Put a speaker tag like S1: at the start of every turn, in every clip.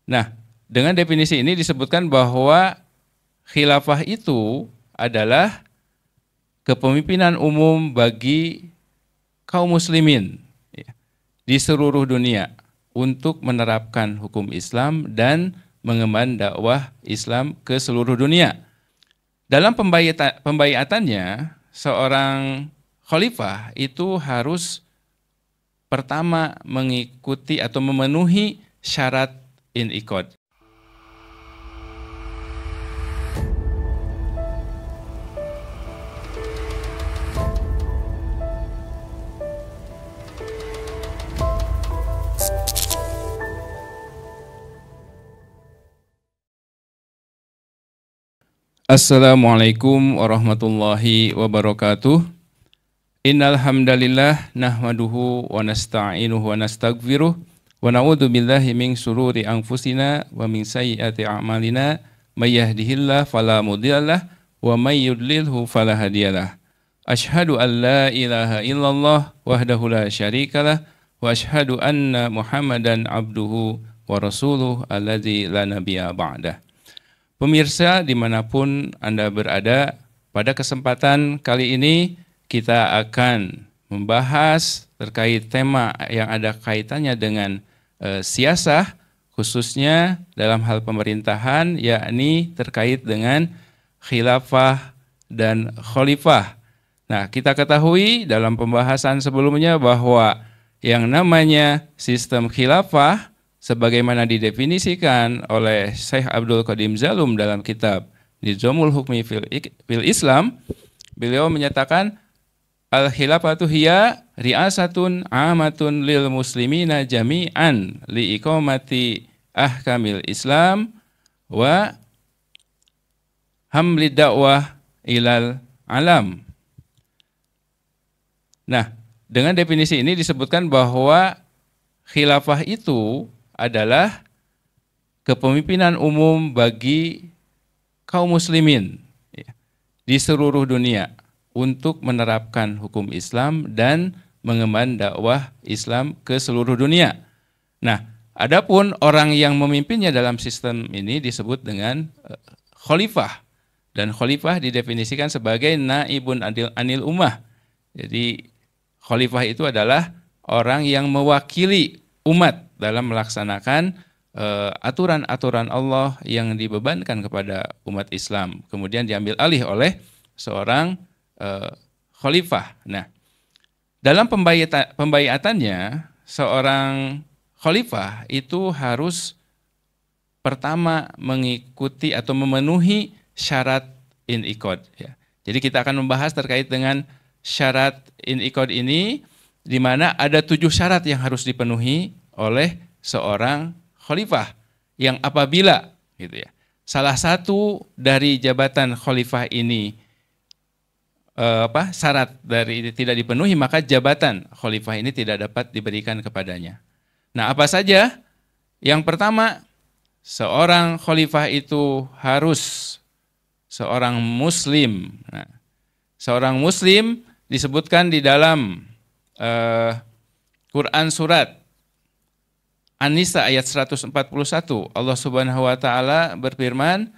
S1: Nah, dengan definisi ini disebutkan bahwa khilafah itu adalah kepemimpinan umum bagi kaum muslimin ya, di seluruh dunia untuk menerapkan hukum Islam dan mengemban dakwah Islam ke seluruh dunia. Dalam pembaiatannya, seorang khalifah itu harus pertama mengikuti atau memenuhi syarat inqiyad. Assalamualaikum warahmatullahi wabarakatuh. Innal hamdalillah nahmaduhu wa nasta'inuhu wa nastaghfiruh wa na'udzu billahi min syururi anfusina wa min sayyiati a'malina may yahdihillahu fala mudhillalah wa may yudlilhu fala hadiyalah. Asyhadu an la ilaha illallah wahdahu la syarikalah wa asyhadu anna Muhammadan abduhu wa rasuluh alladzi la nabiyya ba'dah. Pemirsa dimanapun Anda berada, pada kesempatan kali ini kita akan membahas terkait tema yang ada kaitannya dengan siasah, khususnya dalam hal pemerintahan, yakni terkait dengan khilafah dan khalifah. Nah, kita ketahui dalam pembahasan sebelumnya bahwa yang namanya sistem khilafah sebagaimana didefinisikan oleh Syekh Abdul Qadim Zalum dalam kitab Nizamul Hukmi fil Islam, beliau menyatakan al-khilafatu hiya ri'asatun amatun lil muslimina jami'an li iqamati ahkamil Islam wa hamlid da'wah ilal alam. Nah, dengan definisi ini disebutkan bahwa khilafah itu adalah kepemimpinan umum bagi kaum muslimin ya, di seluruh dunia untuk menerapkan hukum Islam dan mengemban dakwah Islam ke seluruh dunia. Nah, adapun orang yang memimpinnya dalam sistem ini disebut dengan khalifah, dan khalifah didefinisikan sebagai naibun anil ummah. Jadi khalifah itu adalah orang yang mewakili umat dalam melaksanakan aturan-aturan Allah yang dibebankan kepada umat Islam, kemudian diambil alih oleh seorang khalifah. Nah, dalam pembaiatannya, seorang khalifah itu harus pertama mengikuti atau memenuhi syarat inqiyad. Ya. Jadi kita akan membahas terkait dengan syarat inqiyad ini, di mana ada 7 syarat yang harus dipenuhi oleh seorang khalifah, yang apabila gitu ya, salah satu dari jabatan khalifah ini syarat dari tidak dipenuhi, maka jabatan khalifah ini tidak dapat diberikan kepadanya. Nah, apa saja? Yang pertama, seorang khalifah itu harus seorang muslim. Nah, seorang muslim disebutkan di dalam Quran surat An-Nisa ayat 141. Allah Subhanahu wa taala berfirman,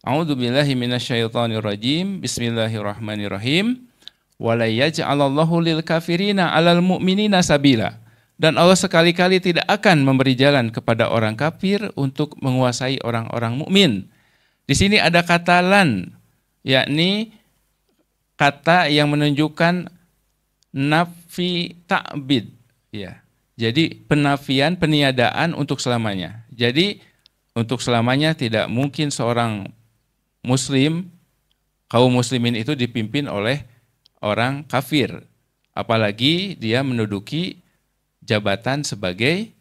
S1: A'udzubillahi minasyaitonirrajim. Bismillahirrahmanirrahim. Wala yaj'alallahu lil kafirina 'alal mu'minina sabila. Dan Allah sekali-kali tidak akan memberi jalan kepada orang kafir untuk menguasai orang-orang mukmin. Di sini ada kata lan, yakni kata yang menunjukkan nafi ta'bid, ya. Jadi penafian, peniadaan untuk selamanya. Jadi untuk selamanya tidak mungkin seorang muslim, kaum muslimin itu dipimpin oleh orang kafir, apalagi dia menduduki jabatan sebagai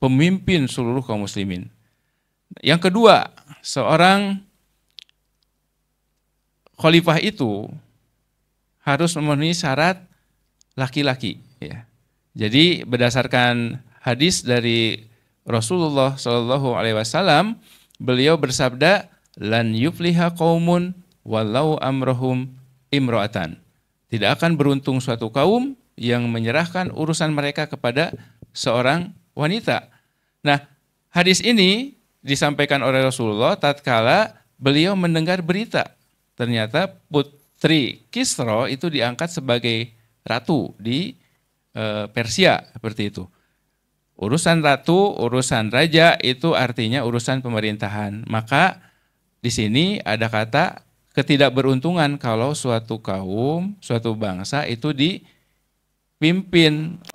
S1: pemimpin seluruh kaum muslimin. Yang kedua, seorang khalifah itu harus memenuhi syarat laki-laki, ya. Jadi berdasarkan hadis dari Rasulullah SAW, beliau bersabda, lan yufliha qaumun walau amrohum imro'atan. Tidak akan beruntung suatu kaum yang menyerahkan urusan mereka kepada seorang wanita. Nah, hadis ini disampaikan oleh Rasulullah tatkala beliau mendengar berita. Ternyata putri Kisra itu diangkat sebagai ratu di Persia, seperti itu. Urusan ratu, urusan raja itu artinya urusan pemerintahan. Maka di sini ada kata ketidakberuntungan kalau suatu kaum, suatu bangsa itu dipimpin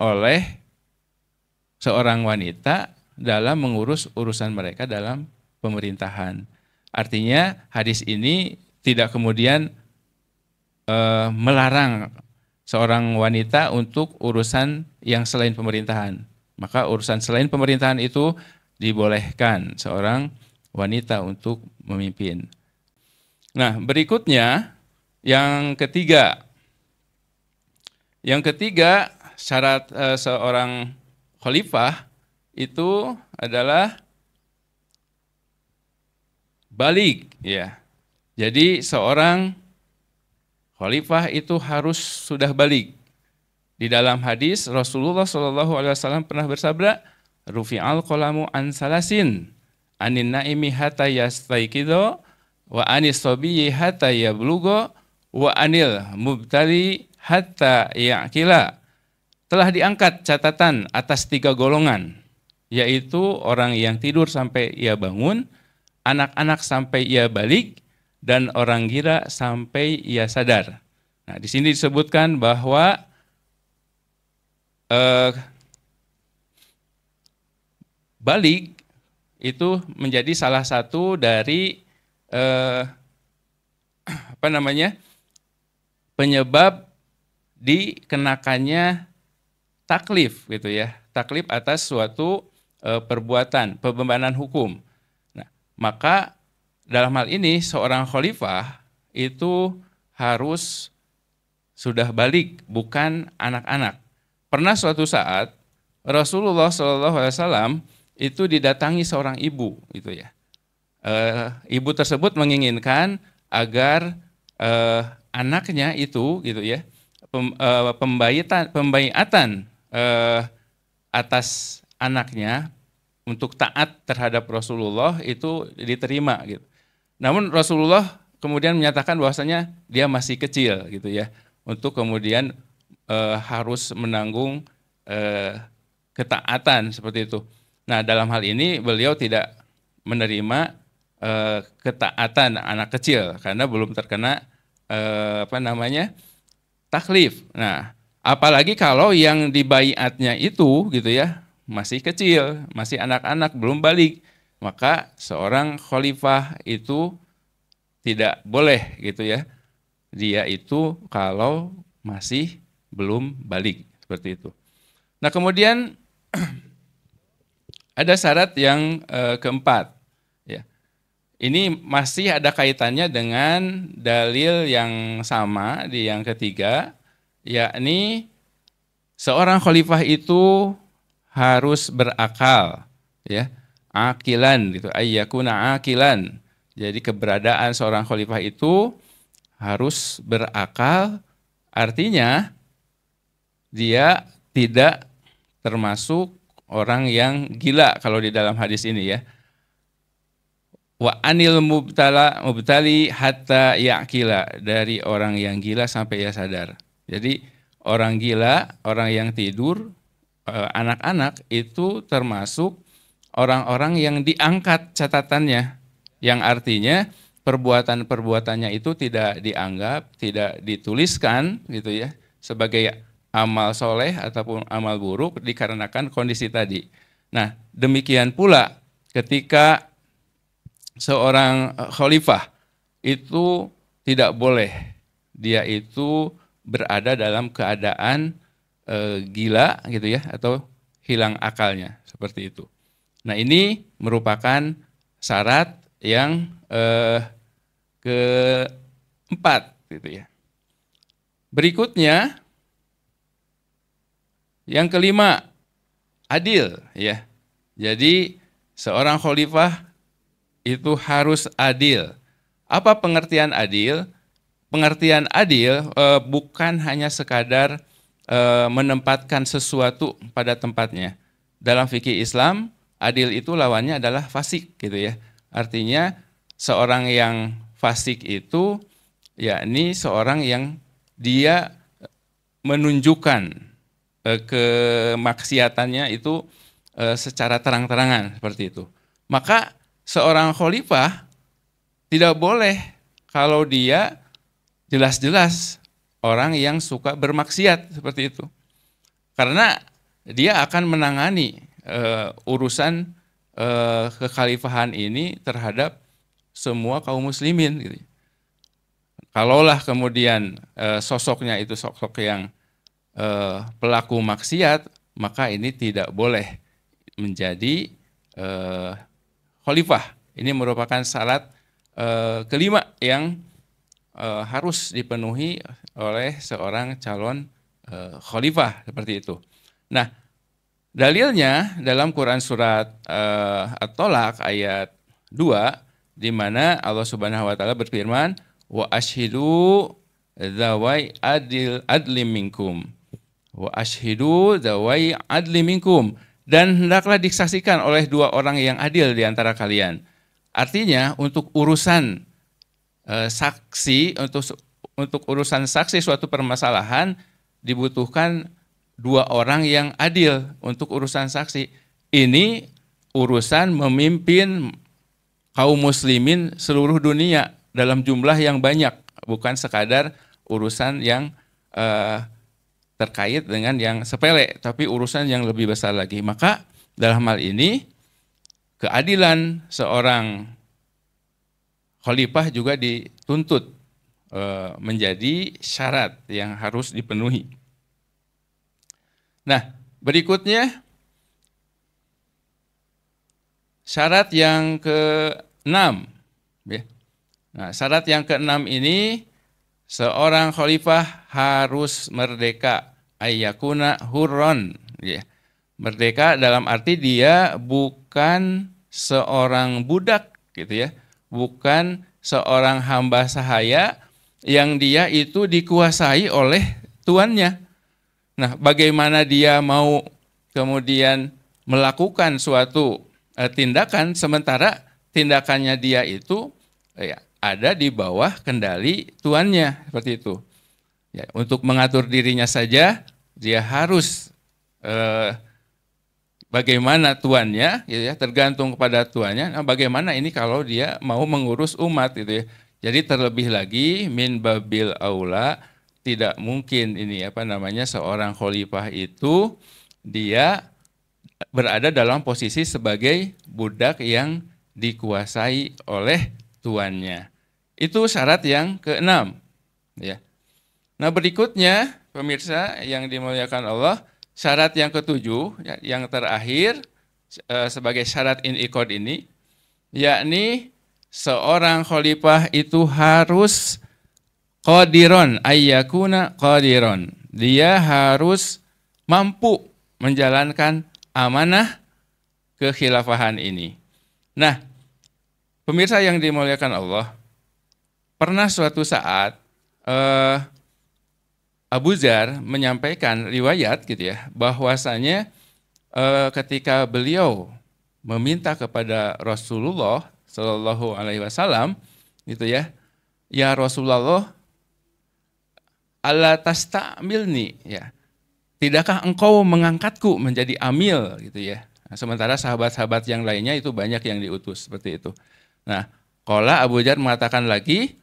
S1: oleh seorang wanita dalam mengurus urusan mereka dalam pemerintahan. Artinya hadis ini tidak kemudian melarang seorang wanita untuk urusan yang selain pemerintahan. Maka urusan selain pemerintahan itu dibolehkan seorang wanita untuk memimpin. Nah, berikutnya yang ketiga. Yang ketiga, syarat seorang khalifah itu adalah balik, ya. Jadi seorang khalifah itu harus sudah balik. Di dalam hadis Rasulullah SAW pernah bersabda, "Rufi'al qalamu an salasin, anin naimi hatta yastaiqido, wa anis sabiyyi hatta yablugho, wa anil mubtali hatta ya'qila." Telah diangkat catatan atas 3 golongan, yaitu orang yang tidur sampai ia bangun, anak-anak sampai ia balik, dan orang gila sampai ia sadar. Nah, di sini disebutkan bahwa balik itu menjadi salah satu dari penyebab dikenakannya taklif, gitu ya. Taklif atas suatu perbuatan, pembebanan hukum. Nah, maka dalam hal ini seorang khalifah itu harus sudah balik, bukan anak-anak. Pernah suatu saat Rasulullah SAW itu didatangi seorang ibu, gitu ya. Ibu tersebut menginginkan agar anaknya itu, gitu ya, pembaiatan atas anaknya untuk taat terhadap Rasulullah itu diterima, gitu. Namun Rasulullah kemudian menyatakan bahwasanya dia masih kecil, gitu ya, untuk kemudian harus menanggung ketaatan seperti itu. Nah, dalam hal ini beliau tidak menerima ketaatan anak kecil karena belum terkena taklif. Nah, apalagi kalau yang dibaiatnya itu, gitu ya, masih kecil, masih anak-anak, belum balik, maka seorang khalifah itu tidak boleh, gitu ya, dia itu kalau masih belum balik, seperti itu. Nah, kemudian ada syarat yang keempat, ya. Ini masih ada kaitannya dengan dalil yang sama di yang ketiga, yakni seorang khalifah itu harus berakal, ya, akilan, gitu, ayyakuna akilan. Jadi keberadaan seorang khalifah itu harus berakal, artinya dia tidak termasuk orang yang gila kalau di dalam hadis ini, ya. Wa anil mubtali hatta ya'qila, dari orang yang gila sampai ia sadar. Jadi orang gila, orang yang tidur, anak-anak itu termasuk orang-orang yang diangkat catatannya, yang artinya perbuatan-perbuatannya itu tidak dianggap, tidak dituliskan, gitu ya, sebagai amal soleh ataupun amal buruk dikarenakan kondisi tadi. Nah, demikian pula ketika seorang khalifah itu tidak boleh dia itu berada dalam keadaan gila, gitu ya, atau hilang akalnya, seperti itu. Nah, ini merupakan syarat yang keempat, gitu ya. Berikutnya yang kelima, adil, ya. Jadi seorang khalifah itu harus adil. Apa pengertian adil? Pengertian adil bukan hanya sekadar menempatkan sesuatu pada tempatnya. Dalam fikih Islam, Adil itu lawannya adalah fasik gitu ya. Artinya seorang yang fasik itu yakni seorang yang dia menunjukkan kemaksiatannya itu secara terang-terangan seperti itu. Maka seorang khalifah tidak boleh kalau dia jelas-jelas orang yang suka bermaksiat seperti itu. Karena dia akan menangani urusan kekhalifahan ini terhadap semua kaum muslimin gitu. Kalaulah kemudian sosoknya itu sosok yang pelaku maksiat, maka ini tidak boleh menjadi khalifah. Ini merupakan syarat kelima yang harus dipenuhi oleh seorang calon khalifah seperti itu. Nah, dalilnya dalam Quran surat At-Tolak ayat 2 di mana Allah Subhanahu wa taala berfirman, "Wa asyhidu dzawai adli minkum." Wa asyhidu dzawai adli minkum, dan hendaklah disaksikan oleh dua orang yang adil di antara kalian. Artinya untuk urusan saksi, untuk urusan saksi suatu permasalahan dibutuhkan dua orang yang adil untuk urusan saksi. Ini urusan memimpin kaum muslimin seluruh dunia dalam jumlah yang banyak, bukan sekadar urusan yang terkait dengan yang sepele, tapi urusan yang lebih besar lagi. Maka dalam hal ini keadilan seorang khalifah juga dituntut menjadi syarat yang harus dipenuhi. Nah, berikutnya syarat yang ke-6. Nah, syarat yang ke-6 ini seorang khalifah harus merdeka, ayyakuna hurron. Merdeka dalam arti dia bukan seorang budak gitu ya, bukan seorang hamba sahaya yang dia itu dikuasai oleh tuannya. Nah, bagaimana dia mau kemudian melakukan suatu tindakan sementara tindakannya dia itu ada di bawah kendali tuannya seperti itu. Ya, untuk mengatur dirinya saja dia harus bagaimana tuannya, gitu ya, tergantung kepada tuannya. Nah, bagaimana ini kalau dia mau mengurus umat, gitu ya. Jadi terlebih lagi min babil aula, tidak mungkin ini seorang khalifah itu dia berada dalam posisi sebagai budak yang dikuasai oleh tuannya. Itu syarat yang ke-6. Ya. Nah, berikutnya pemirsa yang dimuliakan Allah, syarat yang ke-7, ya, yang terakhir sebagai syarat inqad ini, yakni seorang khalifah itu harus qadiron, ayyakuna qadiron. Dia harus mampu menjalankan amanah kekhilafahan ini. Nah, pemirsa yang dimuliakan Allah, pernah suatu saat Abu Dzar menyampaikan riwayat gitu ya, bahwasanya ketika beliau meminta kepada Rasulullah Shallallahu Alaihi Wasallam gitu ya, ya Rasulullah, ala tastamilni, ya, tidakkah engkau mengangkatku menjadi amil gitu ya. Nah, sementara sahabat-sahabat yang lainnya itu banyak yang diutus seperti itu. Nah, qala Abu Dzar mengatakan lagi,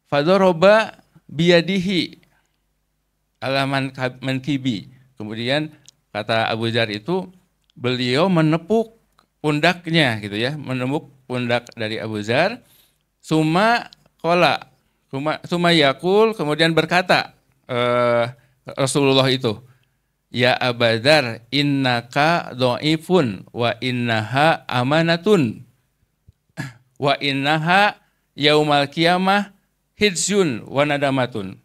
S1: fadoroba biyadihi alaman mankibi. Kemudian kata Abu Dzar itu beliau menepuk pundaknya gitu ya, menepuk pundak dari Abu Dzar. Suma yakul, kemudian berkata Rasulullah itu, ya Abu Dzar, innaka dhaifun wa innaha amanatun wa innaha yaumal qiyamah hidzun wa nadamatun.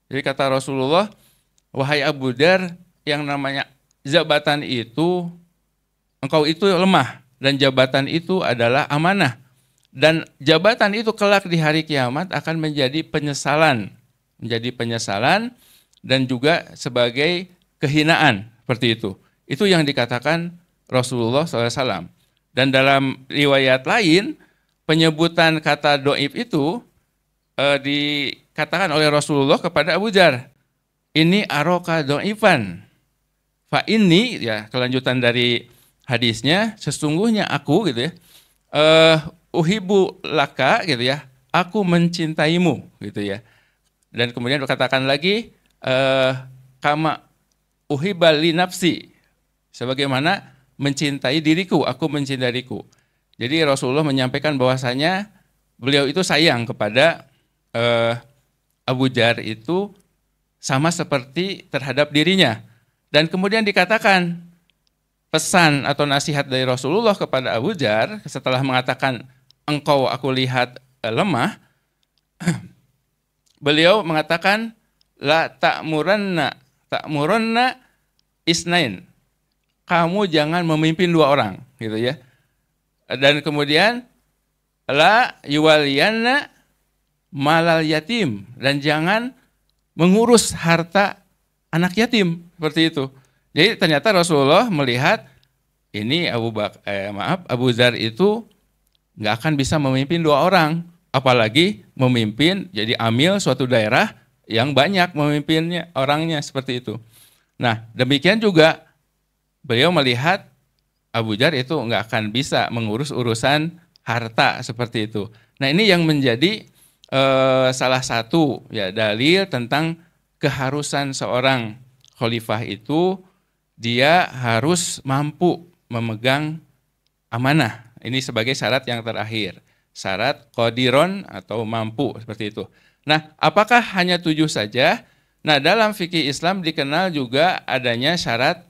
S1: Jadi kata Rasulullah, wahai Abu Dzar, yang namanya jabatan itu, engkau itu lemah, dan jabatan itu adalah amanah. Dan jabatan itu kelak di hari kiamat akan menjadi penyesalan. Menjadi penyesalan dan juga sebagai kehinaan, seperti itu. Itu yang dikatakan Rasulullah SAW. Dan dalam riwayat lain, penyebutan kata do'if itu dikatakan oleh Rasulullah kepada Abu Dzar. Ini aroka do'ifan. Fa ini, ya kelanjutan dari hadisnya, sesungguhnya aku gitu ya, uhibu laka gitu ya, aku mencintaimu gitu ya. Dan kemudian dikatakan lagi, kama uhibal li nafsi, sebagaimana mencintai diriku, aku mencintai diriku. Jadi Rasulullah menyampaikan bahwasanya beliau itu sayang kepada Abu Dzar itu sama seperti terhadap dirinya. Dan kemudian dikatakan pesan atau nasihat dari Rasulullah kepada Abu Dzar setelah mengatakan engkau aku lihat lemah, beliau mengatakan la ta'muranna isnain. Kamu jangan memimpin 2 orang, gitu ya. Dan kemudian la yuwaliyanna malal yatim, dan jangan mengurus harta anak yatim, seperti itu. Jadi ternyata Rasulullah melihat ini Abu Dzar itu nggak akan bisa memimpin 2 orang, apalagi memimpin jadi amil suatu daerah yang banyak memimpinnya orangnya, seperti itu. Nah, demikian juga beliau melihat Abu Dzar itu nggak akan bisa mengurus urusan harta, seperti itu. Nah, ini yang menjadi salah satu ya dalil tentang keharusan seorang khalifah itu dia harus mampu memegang amanah. Ini sebagai syarat yang terakhir. Syarat qadiron atau mampu, seperti itu. Nah, apakah hanya 7 saja? Nah, dalam fikih Islam dikenal juga adanya syarat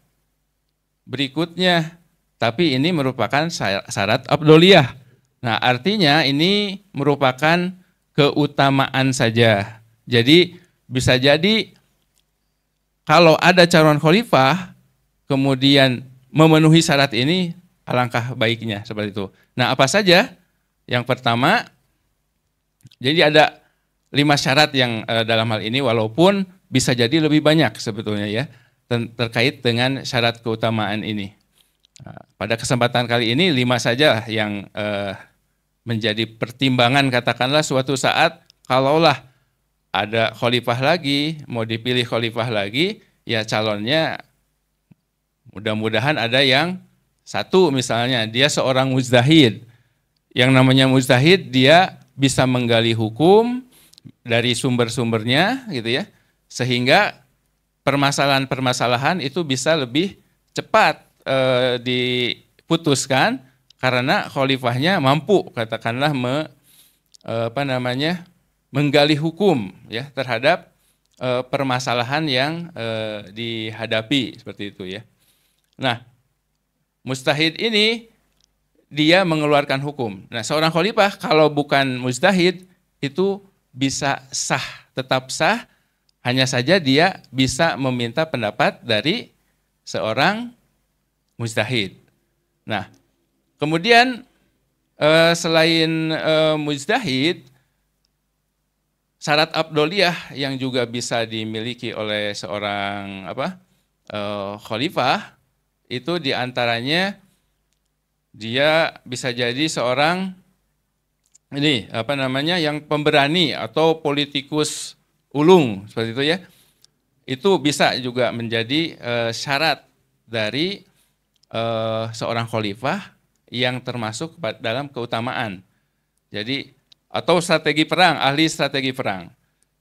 S1: berikutnya. Tapi ini merupakan syarat afdholiyah. Nah, artinya ini merupakan keutamaan saja. Jadi bisa jadi kalau ada calon khalifah kemudian memenuhi syarat ini, alangkah baiknya, seperti itu. Nah, apa saja? Yang pertama, jadi ada 5 syarat yang dalam hal ini, walaupun bisa jadi lebih banyak sebetulnya ya, terkait dengan syarat keutamaan ini. Pada kesempatan kali ini 5 saja yang menjadi pertimbangan, katakanlah suatu saat kalaulah ada khalifah lagi, mau dipilih khalifah lagi, ya calonnya mudah-mudahan ada yang satu, misalnya dia seorang mujtahid. Yang namanya mujtahid, dia bisa menggali hukum dari sumber-sumbernya gitu ya, sehingga permasalahan-permasalahan itu bisa lebih cepat diputuskan karena khalifahnya mampu, katakanlah menggali hukum ya terhadap permasalahan yang dihadapi, seperti itu ya. Nah, mujtahid ini dia mengeluarkan hukum. Nah, seorang khalifah kalau bukan mujtahid itu bisa sah, tetap sah, hanya saja dia bisa meminta pendapat dari seorang mujtahid. Nah, kemudian selain mujtahid, syarat afdholiyah yang juga bisa dimiliki oleh seorang khalifah itu diantaranya dia bisa jadi seorang yang pemberani atau politikus ulung, seperti itu ya. Itu bisa juga menjadi syarat dari seorang khalifah yang termasuk dalam keutamaan. Jadi atau strategi perang, ahli strategi perang.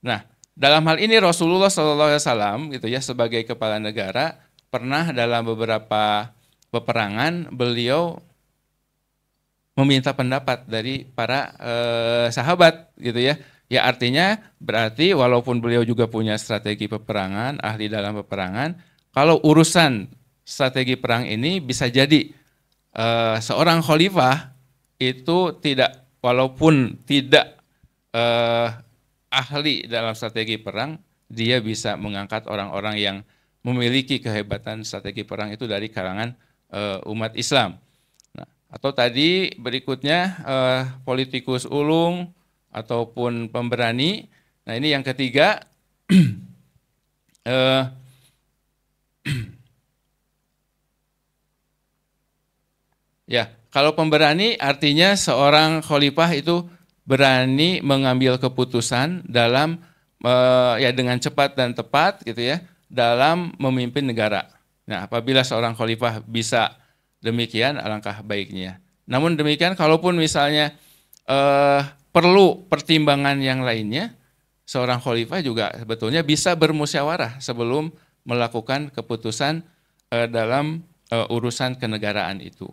S1: Nah, dalam hal ini Rasulullah SAW gitu ya, sebagai kepala negara pernah dalam beberapa peperangan beliau meminta pendapat dari para sahabat gitu ya. Ya artinya berarti walaupun beliau juga punya strategi peperangan, ahli dalam peperangan, kalau urusan strategi perang ini bisa jadi seorang khalifah itu walaupun tidak ahli dalam strategi perang, dia bisa mengangkat orang-orang yang memiliki kehebatan strategi perang itu dari kalangan umat Islam. Nah, atau tadi berikutnya politikus ulung ataupun pemberani. Nah, ini yang ketiga, Ya, kalau pemberani artinya seorang khalifah itu berani mengambil keputusan dalam ya dengan cepat dan tepat gitu ya dalam memimpin negara. Nah, apabila seorang khalifah bisa demikian, alangkah baiknya. Namun demikian, kalaupun misalnya perlu pertimbangan yang lainnya, seorang khalifah juga sebetulnya bisa bermusyawarah sebelum melakukan keputusan dalam urusan kenegaraan itu.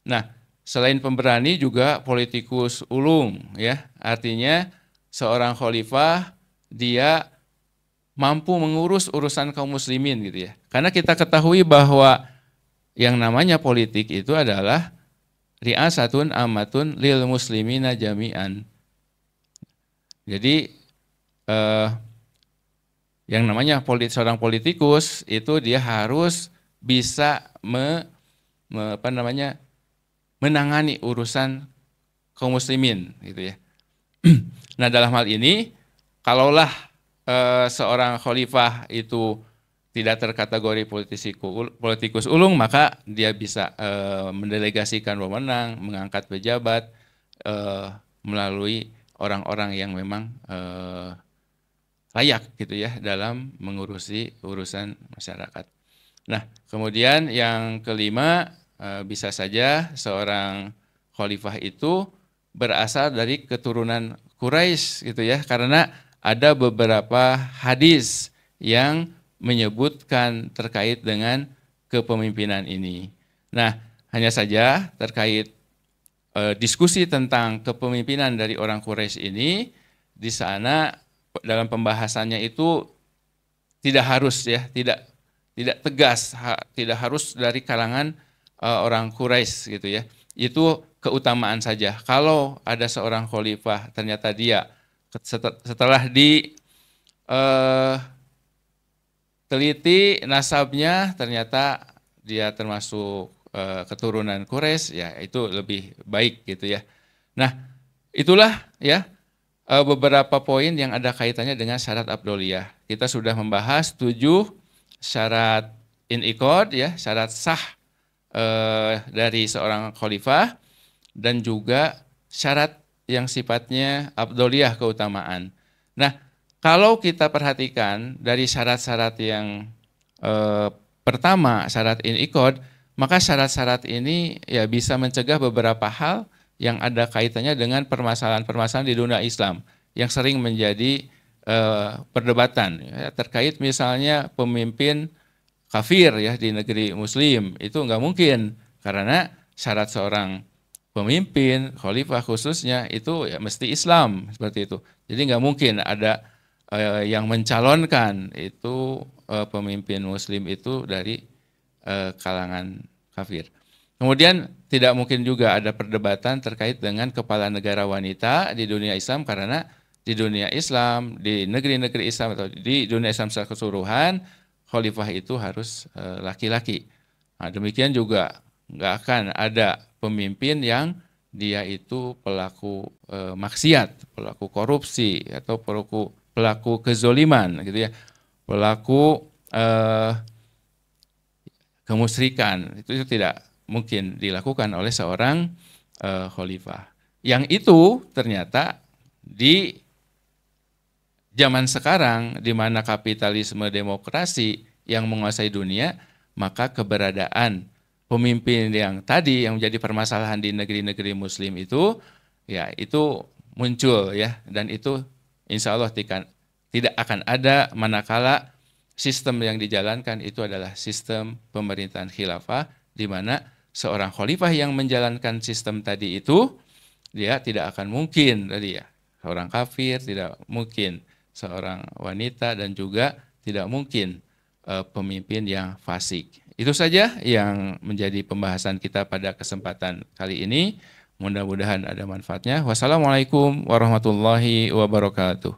S1: Nah, selain pemberani juga politikus ulung, ya, artinya seorang khalifah dia mampu mengurus urusan kaum muslimin gitu ya. Karena kita ketahui bahwa yang namanya politik itu adalah ri'asatun amatun lil muslimina jami'an. Jadi yang namanya seorang politikus itu dia harus bisa menangani urusan kaum muslimin gitu ya. Nah, dalam hal ini kalaulah seorang khalifah itu tidak terkategori politikus ulung, maka dia bisa mendelegasikan wewenang, mengangkat pejabat melalui orang-orang yang memang layak gitu ya dalam mengurusi urusan masyarakat. Nah, kemudian yang kelima, bisa saja seorang khalifah itu berasal dari keturunan Quraisy gitu ya, karena ada beberapa hadis yang menyebutkan terkait dengan kepemimpinan ini. Nah, hanya saja terkait diskusi tentang kepemimpinan dari orang Quraisy ini, di sana dalam pembahasannya itu tidak harus ya, tidak tegas, tidak harus dari kalangan orang Quraisy gitu ya. Itu keutamaan saja. Kalau ada seorang khalifah ternyata dia setelah teliti nasabnya ternyata dia termasuk keturunan Quraisy, ya itu lebih baik gitu ya. Nah, itulah ya beberapa poin yang ada kaitannya dengan syarat afdholiyah. Kita sudah membahas 7 syarat in'iqad ya, syarat sah dari seorang khalifah, dan juga syarat yang sifatnya afdholiyah, keutamaan. Nah, kalau kita perhatikan dari syarat-syarat yang pertama, syarat in'iqad, maka syarat-syarat ini ya bisa mencegah beberapa hal yang ada kaitannya dengan permasalahan-permasalahan di dunia Islam yang sering menjadi perdebatan ya, terkait misalnya pemimpin kafir ya di negeri muslim, itu nggak mungkin karena syarat seorang pemimpin khalifah khususnya itu ya mesti Islam seperti itu. Jadi nggak mungkin ada yang mencalonkan itu pemimpin muslim itu dari kalangan kafir. Kemudian tidak mungkin juga ada perdebatan terkait dengan kepala negara wanita di dunia Islam, karena di dunia Islam, di negeri-negeri Islam atau di dunia Islam secara keseluruhan, khalifah itu harus laki-laki. Nah, demikian juga nggak akan ada pemimpin yang dia itu pelaku maksiat, pelaku korupsi atau pelaku kezoliman gitu ya, pelaku kemusyrikan. Itu tidak mungkin dilakukan oleh seorang khalifah. Yang itu ternyata di zaman sekarang di mana kapitalisme demokrasi yang menguasai dunia, maka keberadaan pemimpin yang tadi yang menjadi permasalahan di negeri-negeri muslim itu ya itu muncul ya, dan itu insya Allah tidak akan ada manakala sistem yang dijalankan itu adalah sistem pemerintahan khilafah, di mana seorang khalifah yang menjalankan sistem tadi itu dia tidak akan mungkin tadi ya seorang kafir, tidak mungkin seorang wanita, dan juga tidak mungkin pemimpin yang fasik. Itu saja yang menjadi pembahasan kita pada kesempatan kali ini. Mudah-mudahan ada manfaatnya. Wassalamualaikum warahmatullahi wabarakatuh.